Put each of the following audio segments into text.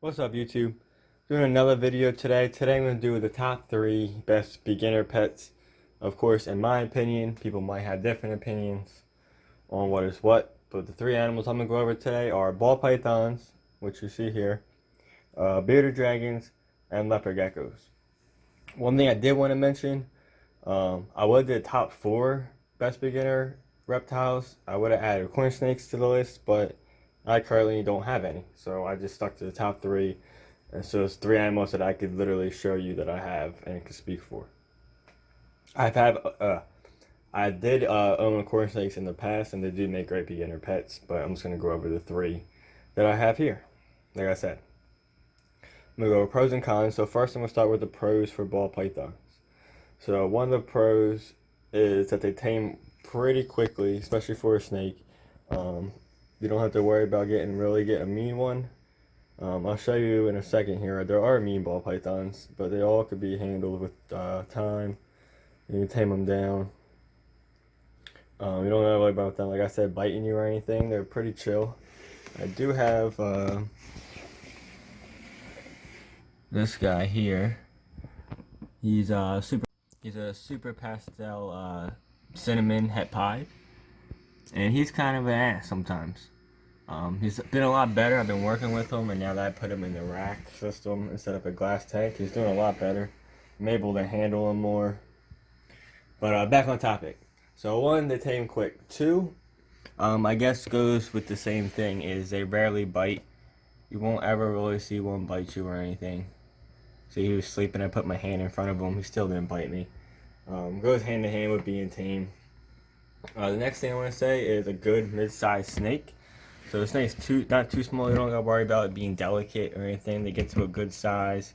What's up, YouTube? Doing another video today. Today I'm going to do the top 3 best beginner pets. Of course, in my opinion, people might have different opinions on what is what, but the 3 animals I'm going to go over today are ball pythons, which you see here, bearded dragons, and leopard geckos. One thing I did want to mention, I would do the top 4 best beginner reptiles. I would have added corn snakes to the list, but I currently don't have any, so I just stuck to the top 3. And so it's 3 animals that I could literally show you that I have and can speak for. I did own corn snakes in the past, and they do make great beginner pets. But I'm just gonna go over the 3 that I have here. Like I said, I'm gonna go over pros and cons. So first, I'm gonna start with the pros for ball pythons. So one of the pros is that they tame pretty quickly, especially for a snake. You don't have to worry about getting a mean one. I'll show you in a second here. There are mean ball pythons, but they all could be handled with time. You can tame them down. You don't have to worry about them, like I said, biting you or anything. They're pretty chill. I do have this guy here. He's a super pastel cinnamon het pied, and he's kind of an ass sometimes. He's been a lot better. I've been working with him, and now that I put him in the rack system instead of a glass tank, he's doing a lot better. I'm able to handle him more. But back on topic. So 1, they tame quick. 2, I guess goes with the same thing, is they rarely bite. You won't ever really see one bite you or anything. So he was sleeping, I put my hand in front of him, he still didn't bite me. Goes hand in hand with being tame. The next thing I want to say is a good mid-sized snake. So the snake's not too small. You don't gotta worry about it being delicate or anything. They get to a good size.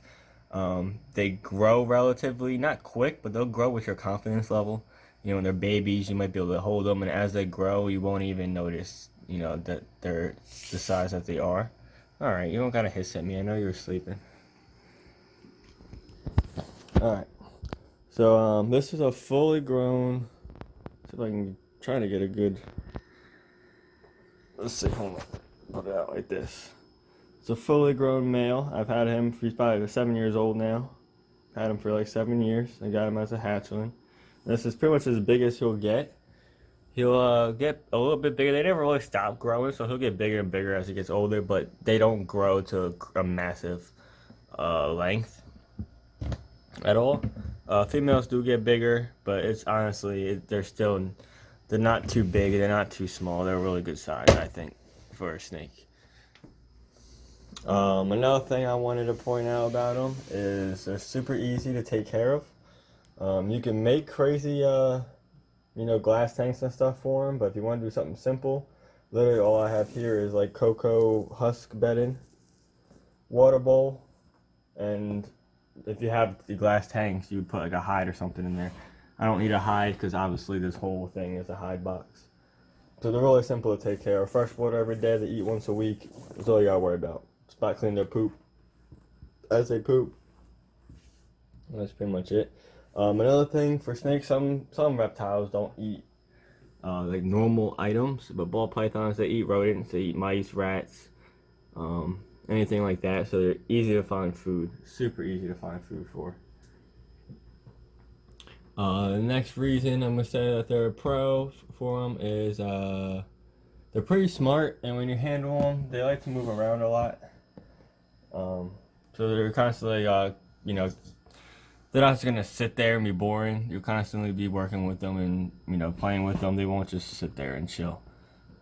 They grow relatively, not quick, but they'll grow with your confidence level. You know, when they're babies, you might be able to hold them, and as they grow, you won't even notice, you know, that they're the size that they are. Alright, you don't gotta hiss at me. I know you're sleeping. Alright. So, this is a fully grown, see if I can try to get a good, let's see, hold on, put it out like this. It's a fully grown male. I've had him, he's probably 7 years old now. Had him for like 7 years. I got him as a hatchling. This is pretty much as big as he'll get. He'll get a little bit bigger. They never really stop growing, so he'll get bigger and bigger as he gets older, but they don't grow to a massive length at all. Females do get bigger, but it's honestly, they're not too big, they're not too small. They're a really good size, I think, for a snake. Another thing I wanted to point out about them is they're super easy to take care of. You can make crazy, glass tanks and stuff for them, but if you want to do something simple, literally all I have here is like cocoa husk bedding, water bowl, and if you have the glass tanks, you would put like a hide or something in there. I don't need a hide because obviously this whole thing is a hide box. So they're really simple to take care of. Fresh water every day, they eat once a week. That's all you gotta worry about. Spot clean their poop as they poop. That's pretty much it. Another thing for snakes, some reptiles don't eat like normal items, but ball pythons, they eat rodents, they eat mice, rats, anything like that. So they're easy to find food, super easy to find food for. The next reason I'm gonna say that they're a pro for them is they're pretty smart, and when you handle them, they like to move around a lot. So they're constantly, they're not just gonna sit there and be boring. You'll constantly be working with them and playing with them. They won't just sit there and chill.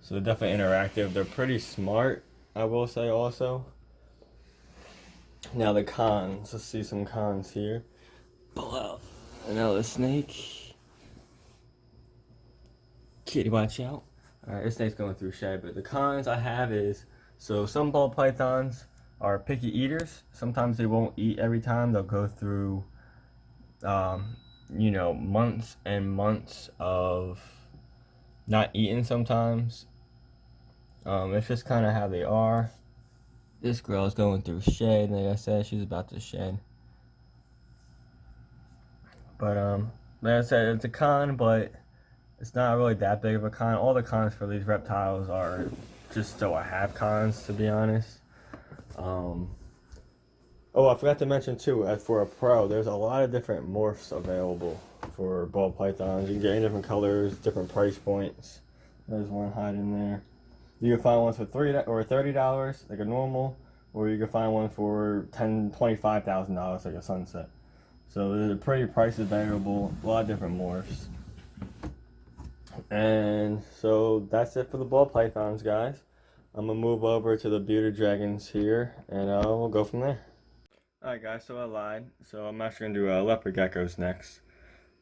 So they're definitely interactive. They're pretty smart, I will say also. Now the cons. Let's see some cons here. Pull out another snake. Kitty, watch out. Alright, this snake's going through shed, but the cons I have is, so some ball pythons are picky eaters. Sometimes they won't eat every time. They'll go through, months and months of not eating sometimes. It's just kind of how they are. This girl is going through shed. Like I said, she's about to shed. But, like I said, it's a con, but it's not really that big of a con. All the cons for these reptiles are just so I have cons, to be honest. Oh, I forgot to mention too, as for a pro, there's a lot of different morphs available for ball pythons. You can get any different colors, different price points. There's one hiding there. You can find ones for $30, like a normal, or you can find one for $25,000, like a sunset. So there's a pretty price available, a lot of different morphs. And so that's it for the ball pythons, guys. I'm gonna move over to the bearded dragons here, and we'll go from there. Alright guys, so I lied. So I'm actually gonna do leopard geckos next.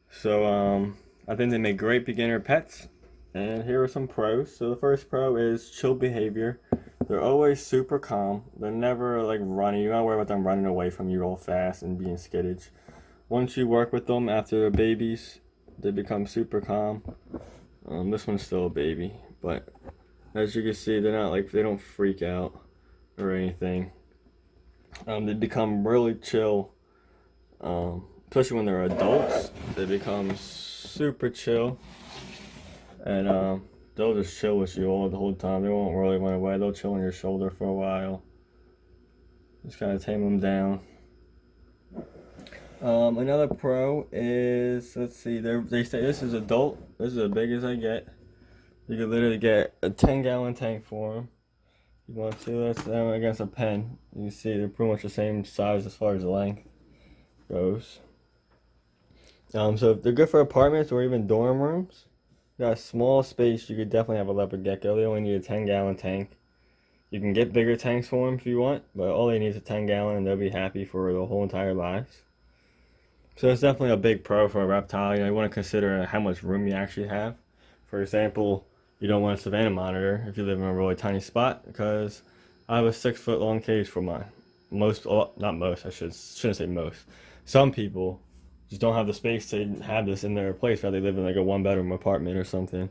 So I think they make great beginner pets. And here are some pros. So the first pro is chill behavior. They're always super calm. They're never like running. You don't worry about them running away from you real fast and being skittish. Once you work with them after they're babies, they become super calm. This one's still a baby, but as you can see, they're not like, they don't freak out or anything. They become really chill, especially when they're adults. They become super chill, and they'll just chill with you all the whole time. They won't really run away. They'll chill on your shoulder for a while. Just kind of tame them down. Another pro is, let's see, they say this is adult. This is as big as I get. You can literally get a 10-gallon tank for them. You want to, that's against a pen. You can see they're pretty much the same size as far as the length goes. So if they're good for apartments or even dorm rooms, you got a small space, you could definitely have a leopard gecko. They only need a 10-gallon tank. You can get bigger tanks for them if you want, but all they need is a 10-gallon and they'll be happy for the whole entire lives. So it's definitely a big pro for a reptile. You want to consider how much room you actually have. For example, you don't want a savanna monitor if you live in a really tiny spot, because I have a 6-foot long cage for mine. Not most, shouldn't say most. Some people just don't have the space to have this in their place, rather they live in like a 1-bedroom apartment or something.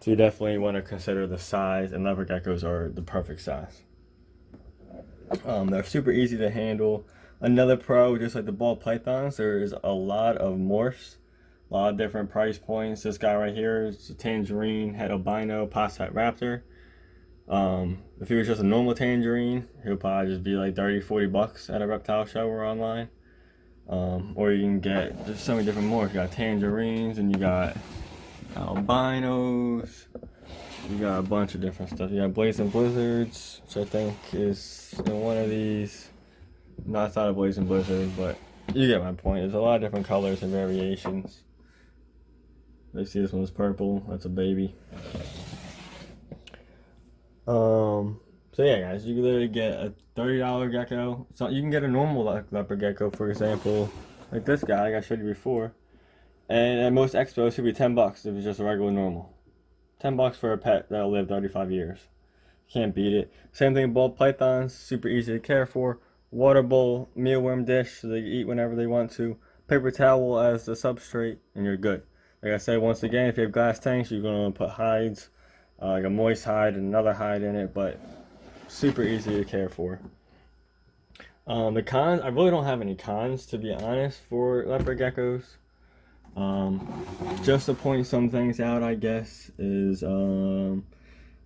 So you definitely want to consider the size, and leopard geckos are the perfect size. They're super easy to handle. Another pro, just like the ball pythons, there is a lot of morphs. A lot of different price points. This guy right here is a tangerine, het albino, posset raptor. If he was just a normal tangerine, he'll probably just be like 30-40 bucks at a reptile show or online. Or you can get just so many different morphs. You got tangerines, and you got albinos. You got a bunch of different stuff. You got blazing blizzards, which I think is in one of these. No, it's not a blazing blizzard, but you get my point. There's a lot of different colors and variations. You see this one's purple. That's a baby. So yeah, guys, you can literally get a $30 gecko. So you can get a normal leopard gecko, for example, like this guy like I showed you before. And at most expos, it should be 10 bucks if it's just a regular normal. 10 bucks for a pet that'll live 35 years. Can't beat it. Same thing with ball pythons. Super easy to care for. Water bowl, mealworm dish, so they can eat whenever they want to. Paper towel as the substrate, and you're good. Like I said, once again, if you have glass tanks, you're going to put hides, like a moist hide and another hide in it, but super easy to care for. The cons, I really don't have any cons, to be honest, for leopard geckos. Just to point some things out, I guess, is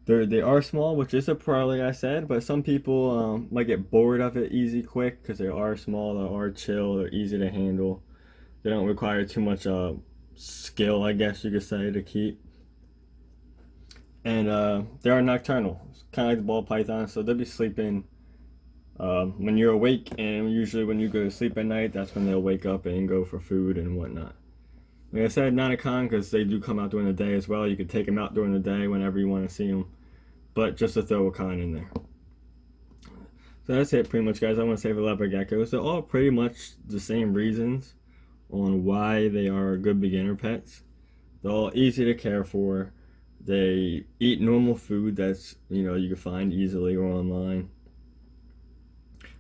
they are small, which is a pro, like I said, but some people might get bored of it quick, because they are small, they are chill, they're easy to handle. They don't require too much skill, I guess you could say, to keep. And they are nocturnal, kind of like the ball python, so they'll be sleeping when you're awake, and usually when you go to sleep at night, that's when they'll wake up and go for food and whatnot. Like I said, not a con, because they do come out during the day as well. You can take them out during the day whenever you want to see them, but just to throw a con in there. So that's it pretty much, guys. I want to say for leopard geckos, they're all pretty much the same reasons on why they are good beginner pets. They're all easy to care for. They eat normal food that's, you can find easily or online.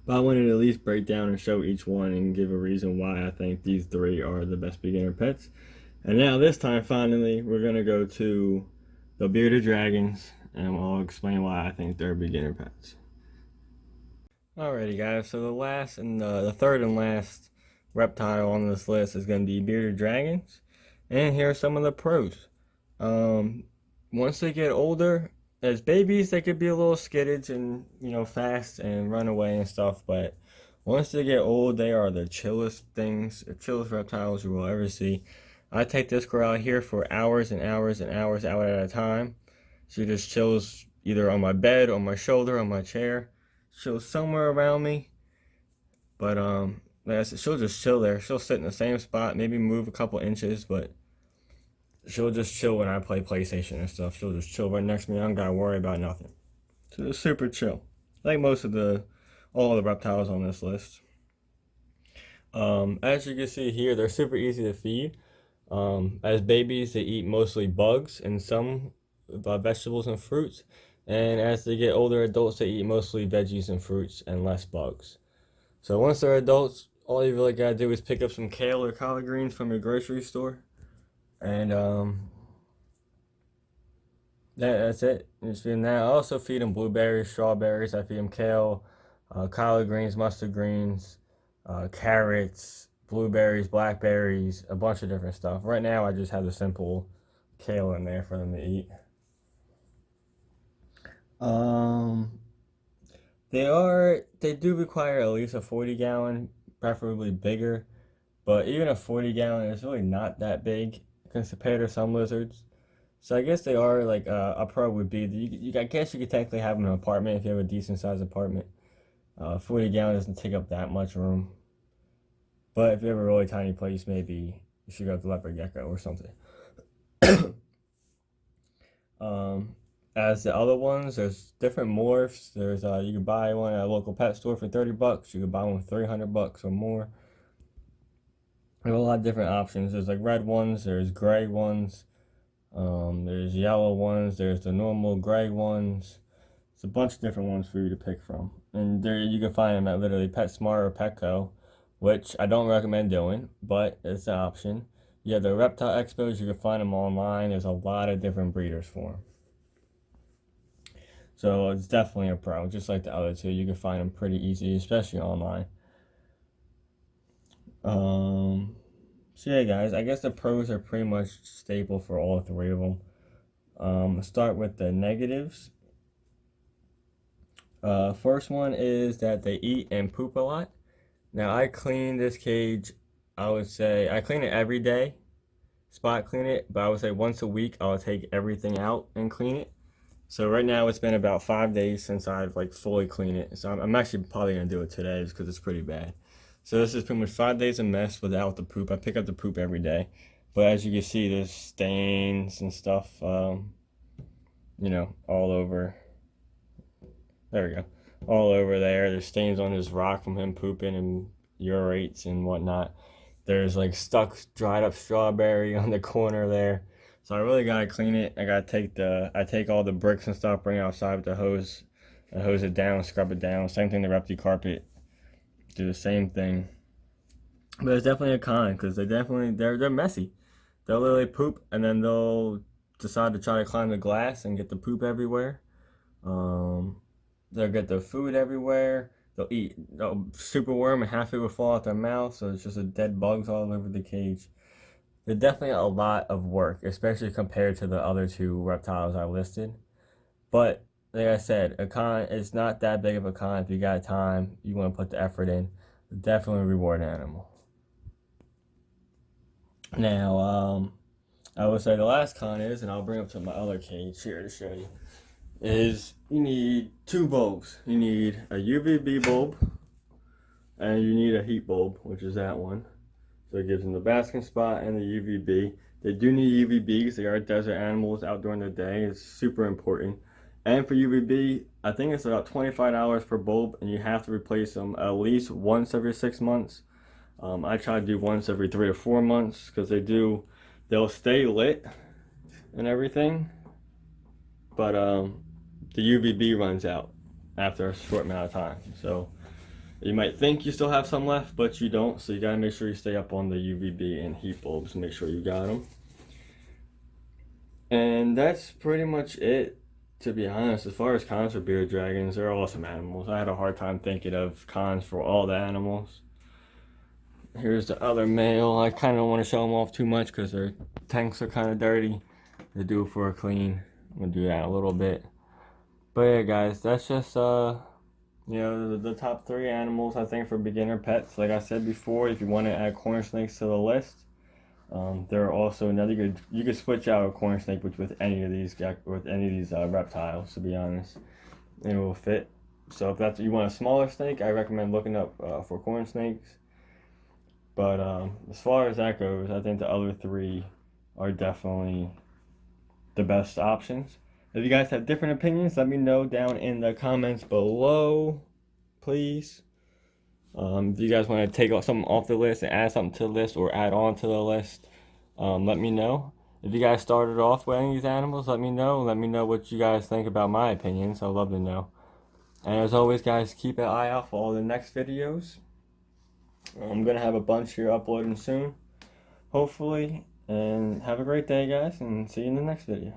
But I wanted to at least break down and show each one and give a reason why I think these 3 are the best beginner pets. And now this time, finally, we're going to go to the bearded dragons, and I'll explain why I think they're beginner pets. Alrighty, guys, so the last and the third and last reptile on this list is going to be bearded dragons. And here are some of the pros. Once they get older, as babies, they could be a little skittish and, fast and run away and stuff, but Once they get old, they are the chillest things, the chillest reptiles you will ever see. I take this girl out here for hours and hours and hours out at a time. She just chills either on my bed, on my shoulder, on my chair. She'll somewhere around me. But like I said, she'll just chill there. She'll sit in the same spot, maybe move a couple inches, but she'll just chill when I play PlayStation and stuff. She'll just chill right next to me. I don't gotta worry about nothing. So it's super chill. Like most of all the reptiles on this list. As you can see here, they're super easy to feed. As babies, they eat mostly bugs and some vegetables and fruits. And as they get older adults, they eat mostly veggies and fruits and less bugs. So once they're adults, all you really gotta do is pick up some kale or collard greens from your grocery store. And that's it. Just feed them that. I also feed them blueberries, strawberries. I feed them kale, collard greens, mustard greens, carrots, blueberries, blackberries, a bunch of different stuff. Right now, I just have the simple kale in there for them to eat. They do require at least a 40-gallon, preferably bigger. But even a 40-gallon is really not that big compared to some lizards. So I guess they are like a pro would be. I guess you could technically have them in an apartment if you have a decent sized apartment. 40-gallon doesn't take up that much room. But if you have a really tiny place, maybe you should go with the Leopard Gecko or something. As the other ones, there's different morphs. There's you can buy one at a local pet store for $30. You can buy one for $300 or more. There's a lot of different options. There's like red ones, there's gray ones, there's yellow ones, there's the normal gray ones. It's a bunch of different ones for you to pick from. And there you can find them at literally PetSmart or Petco, which I don't recommend doing, but it's an option. Yeah, the reptile expos, you can find them online. There's a lot of different breeders for them. So it's definitely a pro, just like the other two. You can find them pretty easy, especially online. So yeah, guys, I guess the pros are pretty much stable for all three of them. Start with the negatives. First one is that they eat and poop a lot. Now I clean this cage, I would say, I clean it every day, spot clean it, but I would say once a week I'll take everything out and clean it. So right now it's been about 5 days since I've like fully cleaned it. So I'm actually probably gonna do it today just because it's pretty bad. So this is pretty much 5 days of mess without the poop. I pick up the poop every day. But as you can see, there's stains and stuff, all over. There we go. All over there. There's stains on his rock from him pooping and urates and whatnot. There's like stuck, dried up strawberry on the corner there. So I really gotta clean it. I take all the bricks and stuff, bring it outside with the hose, and hose it down, scrub it down. Same thing the Repti carpet. Do the same thing. But it's definitely a con because they're messy. They'll literally poop and then they'll decide to try to climb the glass and get the poop everywhere. They'll get the food everywhere. They'll eat super worm and half it will fall out their mouth, so it's just a dead bugs all over the cage. They're definitely a lot of work, especially compared to the other two reptiles I listed. But like I said, a con is not that big of a con if you got time, you want to put the effort in. Definitely reward an animal. Now, I would say the last con is, and I'll bring up to my other cage here to show you, is you need two bulbs. You need a UVB bulb, and you need a heat bulb, which is that one. So it gives them the basking spot and the UVB. They do need UVB because they are desert animals out during the day. It's super important. And for UVB, I think it's about $25 per bulb, and you have to replace them at least once every 6 months. I try to do once every 3 to 4 months because they'll stay lit and everything, but the UVB runs out after a short amount of time. So you might think you still have some left, but you don't. So you gotta make sure you stay up on the UVB and heat bulbs. Make sure you got them. And that's pretty much it. To be honest, as far as cons for bearded dragons, they're awesome animals. I had a hard time thinking of cons for all the animals. Here's the other male. I kind of don't want to show them off too much because their tanks are kind of dirty. They do it for a clean. I'm going to do that in a little bit. But yeah, guys, that's You know, the top 3 animals I think for beginner pets. Like I said before, if you want to add corn snakes to the list, there are also another good. You could switch out a corn snake with any of these reptiles. To be honest, and it will fit. So if that's you want a smaller snake, I recommend looking up for corn snakes. But as far as that goes, I think the other 3 are definitely the best options. If you guys have different opinions, let me know down in the comments below, please. If you guys want to take something off the list and add something to the list or add on to the list, let me know. If you guys started off with any of these animals, let me know. Let me know what you guys think about my opinions. I'd love to know. And as always, guys, keep an eye out for all the next videos. I'm going to have a bunch here uploading soon, hopefully. And have a great day, guys, and see you in the next video.